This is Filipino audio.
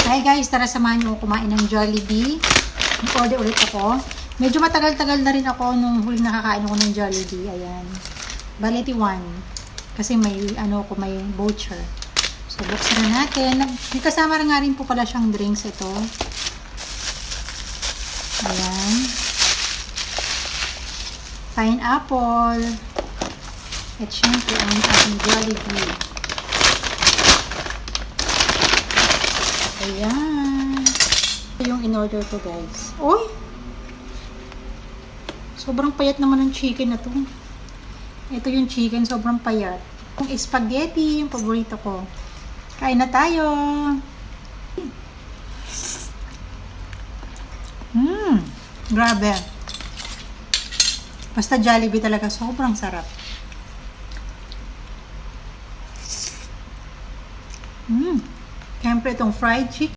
Hi guys, tara samahan niyo kumain ng Jollibee. Order ulit ako. Medyo matagal-tagal na rin ako nung huling nakakain ako ng Jollibee. Ayan. Bali, 1. Kasi may, may voucher. So, buksan na natin. May kasama nga rin po pala siyang drinks ito. Ayan. Pineapple. At syempre, ang ating Jollibee. Ayan. Ito yung in-order ko, guys. Uy! Sobrang payat naman ng chicken na to. Ito yung chicken, sobrang payat. Yung spaghetti, yung paborito ko. Kain na tayo! Grabe. Basta Jollibee talaga, sobrang sarap. Siyempre itong fried chicken.